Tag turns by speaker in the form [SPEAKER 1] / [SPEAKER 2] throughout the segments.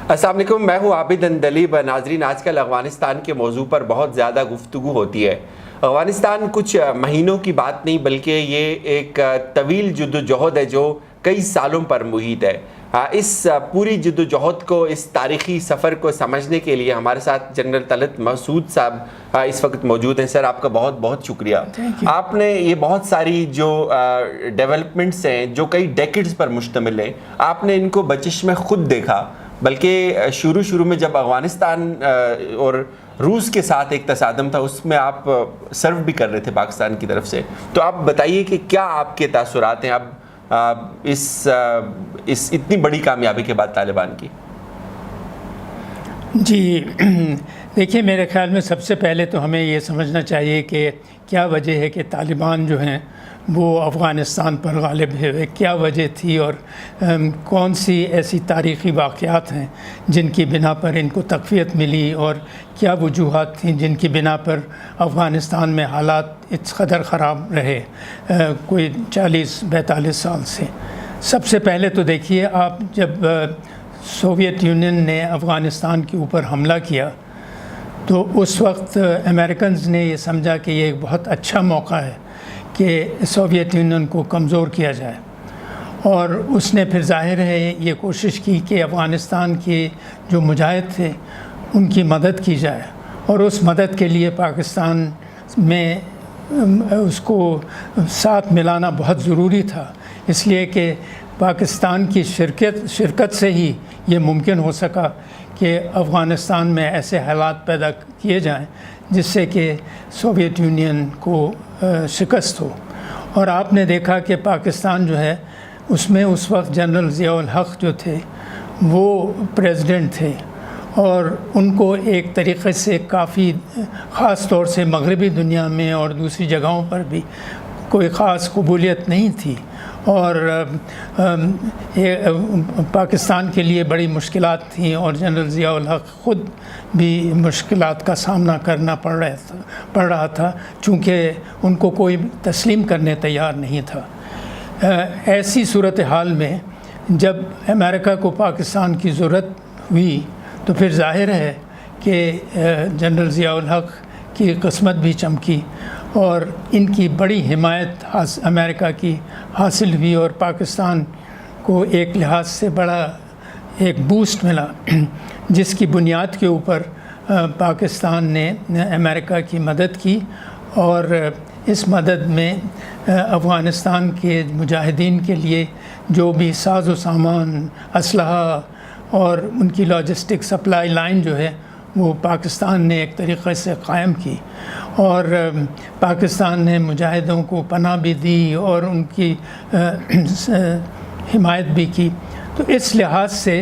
[SPEAKER 1] السلام علیکم، میں ہوں عابد اندلیب۔ ناظرین، آج کل افغانستان کے موضوع پر بہت زیادہ گفتگو ہوتی ہے۔ افغانستان کچھ مہینوں کی بات نہیں بلکہ یہ ایک طویل جدوجہد ہے جو کئی سالوں پر محیط ہے۔ اس پوری جدوجہد کو، اس تاریخی سفر کو سمجھنے کے لیے ہمارے ساتھ جنرل طلعت مسعود صاحب اس وقت موجود ہیں۔ سر، آپ کا بہت بہت شکریہ۔ آپ نے یہ بہت ساری جو ڈیولپمنٹس ہیں جو کئی ڈیکڈز پر مشتمل ہیں، آپ نے ان کو بچشمِ خود دیکھا، بلکہ شروع میں جب افغانستان اور روس کے ساتھ ایک تصادم تھا اس میں آپ سرو بھی کر رہے تھے پاکستان کی طرف سے۔ تو آپ بتائیے کہ کیا آپ کے تاثرات ہیں اب اس اتنی بڑی کامیابی کے بعد طالبان کی؟
[SPEAKER 2] جی دیکھیے، میرے خیال میں سب سے پہلے تو ہمیں یہ سمجھنا چاہیے کہ کیا وجہ ہے کہ طالبان جو ہیں وہ افغانستان پر غالب ہوئے، کیا وجہ تھی اور کون سی ایسی تاریخی واقعات ہیں جن کی بنا پر ان کو تقویت ملی، اور کیا وجوہات تھیں جن کی بنا پر افغانستان میں حالات اس قدر خراب رہے کوئی 40-42 سال سے۔ سب سے پہلے تو دیکھیے، آپ جب سوویت یونین نے افغانستان کے اوپر حملہ کیا تو اس وقت امریکنز نے یہ سمجھا کہ یہ ایک بہت اچھا موقع ہے کہ سوویت یونین کو کمزور کیا جائے، اور اس نے پھر ظاہر ہے یہ کوشش کی کہ افغانستان کے جو مجاہد تھے ان کی مدد کی جائے، اور اس مدد کے لیے پاکستان میں اس کو ساتھ ملانا بہت ضروری تھا، اس لیے کہ پاکستان کی شرکت سے ہی یہ ممکن ہو سکا کہ افغانستان میں ایسے حالات پیدا کیے جائیں جس سے کہ سوویت یونین کو شکست ہو۔ اور آپ نے دیکھا کہ پاکستان جو ہے اس میں اس وقت جنرل ضیاء الحق جو تھے وہ پریزیڈنٹ تھے، اور ان کو ایک طریقے سے کافی خاص طور سے مغربی دنیا میں اور دوسری جگہوں پر بھی کوئی خاص قبولیت نہیں تھی، اور پاکستان کے لیے بڑی مشکلات تھیں، اور جنرل ضیاء الحق خود بھی مشکلات کا سامنا کرنا پڑ رہا تھا چونکہ ان کو کوئی تسلیم کرنے تیار نہیں تھا۔ ایسی صورتحال میں جب امریکہ کو پاکستان کی ضرورت ہوئی تو پھر ظاہر ہے کہ جنرل ضیاء الحق کی قسمت بھی چمکی، اور ان کی بڑی حمایت امریکہ کی حاصل ہوئی، اور پاکستان کو ایک لحاظ سے بڑا ایک بوسٹ ملا جس کی بنیاد کے اوپر پاکستان نے امریکہ کی مدد کی، اور اس مدد میں افغانستان کے مجاہدین کے لیے جو بھی ساز و سامان، اسلحہ اور ان کی لاجسٹک سپلائی لائن جو ہے وہ پاکستان نے ایک طریقے سے قائم کی، اور پاکستان نے مجاہدوں کو پناہ بھی دی اور ان کی حمایت بھی کی۔ تو اس لحاظ سے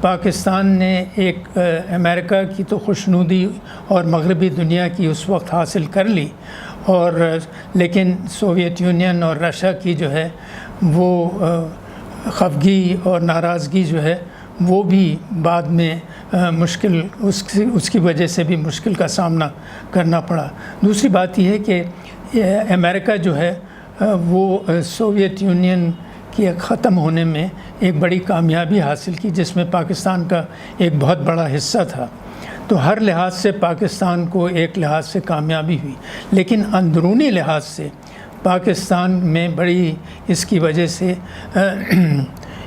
[SPEAKER 2] پاکستان نے ایک امریکہ کی تو خوشنودی اور مغربی دنیا کی اس وقت حاصل کر لی، اور لیکن سوویت یونین اور رشیا کی جو ہے وہ خفگی اور ناراضگی جو ہے وہ بھی بعد میں مشکل اس کی وجہ سے بھی مشکل کا سامنا کرنا پڑا۔ دوسری بات یہ ہے کہ امریکہ جو ہے وہ سوویت یونین کے ختم ہونے میں ایک بڑی کامیابی حاصل کی جس میں پاکستان کا ایک بہت بڑا حصہ تھا، تو ہر لحاظ سے پاکستان کو ایک لحاظ سے کامیابی ہوئی، لیکن اندرونی لحاظ سے پاکستان میں بڑی اس کی وجہ سے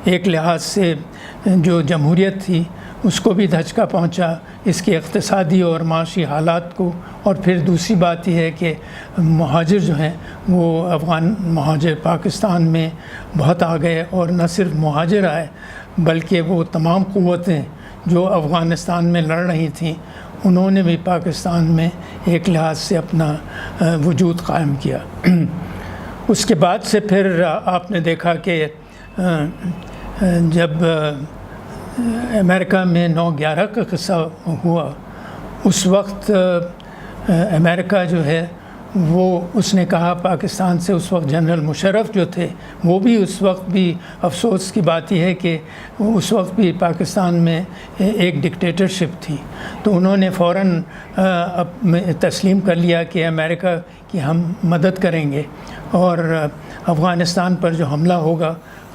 [SPEAKER 2] ایک لحاظ سے جو جمہوریت تھی اس کو بھی دھچکا پہنچا، اس کے اقتصادی اور معاشی حالات کو، اور پھر دوسری بات یہ ہے کہ مہاجر جو ہیں وہ افغان مہاجر پاکستان میں بہت آ گئے، اور نہ صرف مہاجر آئے بلکہ وہ تمام قوتیں جو افغانستان میں لڑ رہی تھیں انہوں نے بھی پاکستان میں ایک لحاظ سے اپنا وجود قائم کیا۔ اس کے بعد سے پھر آپ نے دیکھا کہ جب امریکہ میں 9/11 کا قصہ ہوا اس وقت امریکہ جو ہے وہ اس نے کہا پاکستان سے، اس وقت جنرل مشرف جو تھے وہ بھی اس وقت بھی، افسوس کی بات یہ ہے کہ اس وقت بھی پاکستان میں ایک ڈکٹیٹرشپ تھی، تو انہوں نے فوراً تسلیم کر لیا کہ امریکہ کی ہم مدد کریں گے، اور افغانستان پر جو حملہ ہوگا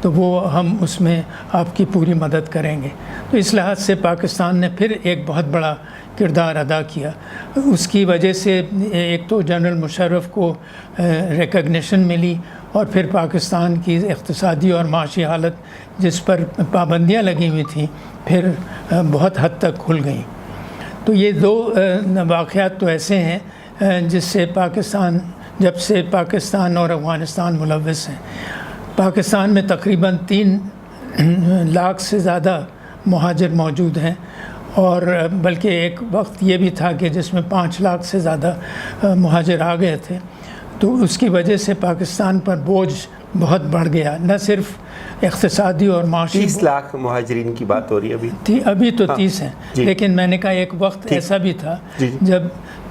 [SPEAKER 2] تو وہ ہم اس میں آپ کی پوری مدد کریں گے۔ تو اس لحاظ سے پاکستان نے پھر ایک بہت بڑا کردار ادا کیا۔ اس کی وجہ سے ایک تو جنرل مشرف کو ریکگنیشن ملی، اور پھر پاکستان کی اقتصادی اور معاشی حالت جس پر پابندیاں لگی ہوئی تھیں پھر بہت حد تک کھل گئیں۔ تو یہ دو واقعات تو ایسے ہیں جس سے جب سے پاکستان اور افغانستان ملوث ہیں۔ پاکستان میں تقریباً 3 لاکھ سے زیادہ مہاجر موجود ہیں، اور بلکہ ایک وقت یہ بھی تھا کہ جس میں 5 لاکھ سے زیادہ مہاجر آ گئے تھے۔ تو اس کی وجہ سے پاکستان پر بوجھ بہت بڑھ گیا، نہ صرف اقتصادی اور معاشی۔
[SPEAKER 1] 30 لاکھ مہاجرین کی بات ہو رہی ہے
[SPEAKER 2] ابھی تو 30 ہیں، لیکن میں نے کہا ایک وقت ایسا بھی تھا جب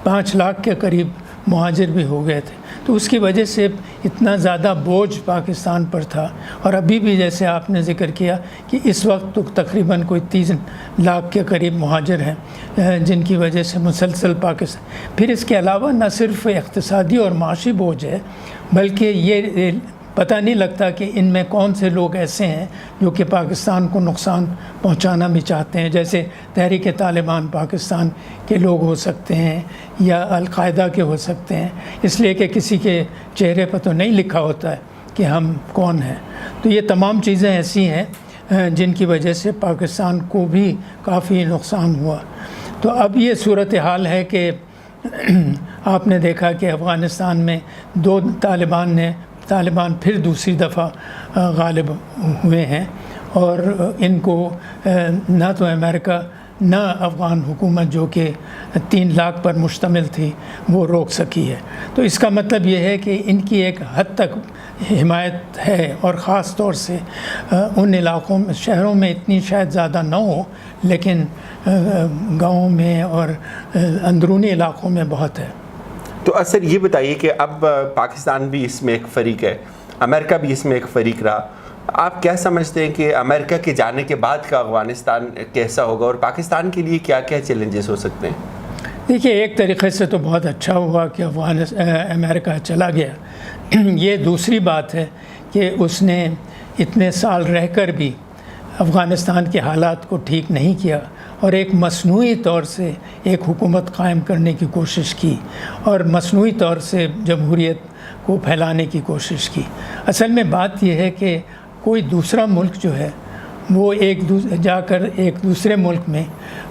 [SPEAKER 2] 5 لاکھ کے قریب مہاجر بھی ہو گئے تھے۔ تو اس کی وجہ سے اتنا زیادہ بوجھ پاکستان پر تھا، اور ابھی بھی جیسے آپ نے ذکر کیا کہ اس وقت تو تقریباً کوئی 30 لاکھ کے قریب مہاجر ہیں، جن کی وجہ سے مسلسل پاکستان۔ پھر اس کے علاوہ نہ صرف اقتصادی اور معاشی بوجھ ہے، بلکہ یہ پتہ نہیں لگتا کہ ان میں کون سے لوگ ایسے ہیں جو کہ پاکستان کو نقصان پہنچانا بھی چاہتے ہیں، جیسے تحریک طالبان پاکستان کے لوگ ہو سکتے ہیں، یا القاعدہ کے ہو سکتے ہیں، اس لیے کہ کسی کے چہرے پر تو نہیں لکھا ہوتا ہے کہ ہم کون ہیں۔ تو یہ تمام چیزیں ایسی ہیں جن کی وجہ سے پاکستان کو بھی کافی نقصان ہوا۔ تو اب یہ صورتحال ہے کہ آپ نے دیکھا کہ افغانستان میں طالبان پھر دوسری دفعہ غالب ہوئے ہیں، اور ان کو نہ تو امریکہ نہ افغان حکومت جو کہ 3 لاکھ پر مشتمل تھی وہ روک سکی ہے۔ تو اس کا مطلب یہ ہے کہ ان کی ایک حد تک حمایت ہے، اور خاص طور سے ان علاقوں میں، شہروں میں اتنی شاید زیادہ نہ ہو، لیکن گاؤں میں اور اندرونی علاقوں میں بہت ہے۔
[SPEAKER 1] تو اصل یہ بتائیے کہ اب پاکستان بھی اس میں ایک فریق ہے، امریکہ بھی اس میں ایک فریق رہا، آپ کیا سمجھتے ہیں کہ امریکہ کے جانے کے بعد کا افغانستان کیسا ہوگا، اور پاکستان کے لیے کیا کیا چیلنجز ہو سکتے ہیں؟
[SPEAKER 2] دیکھیے، ایک طریقے سے تو بہت اچھا ہوا کہ امریکہ چلا گیا۔ یہ دوسری بات ہے کہ اس نے اتنے سال رہ کر بھی افغانستان کے حالات کو ٹھیک نہیں کیا، اور ایک مصنوعی طور سے ایک حکومت قائم کرنے کی کوشش کی، اور مصنوعی طور سے جمہوریت کو پھیلانے کی کوشش کی۔ اصل میں بات یہ ہے کہ کوئی دوسرا ملک جو ہے وہ جا کر ایک دوسرے ملک میں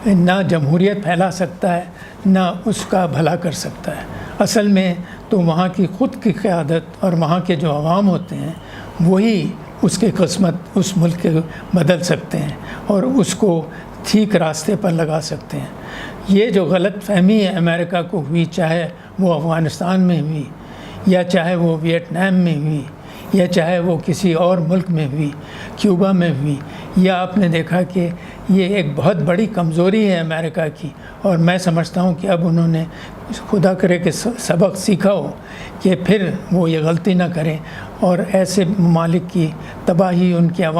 [SPEAKER 2] نہ جمہوریت پھیلا سکتا ہے، نہ اس کا بھلا کر سکتا ہے۔ اصل میں تو وہاں کی خود کی قیادت اور وہاں کے جو عوام ہوتے ہیں وہی اس کی قسمت اس ملک کے بدل سکتے ہیں، اور اس کو ٹھیک راستے پر لگا سکتے ہیں۔ یہ جو غلط فہمی ہے امریکہ کو ہوئی، چاہے وہ افغانستان میں ہوئی، یا چاہے وہ ویتنام میں ہوئی، یا چاہے وہ کسی اور ملک میں ہوئی، کیوبا میں ہوئی، یا آپ نے دیکھا کہ یہ ایک بہت بڑی کمزوری ہے امریکہ کی، اور میں سمجھتا ہوں کہ اب انہوں نے خدا کرے کہ سبق سیکھا ہو کہ پھر وہ یہ غلطی نہ کریں، اور ایسے ممالک کی تباہی ان کے عوام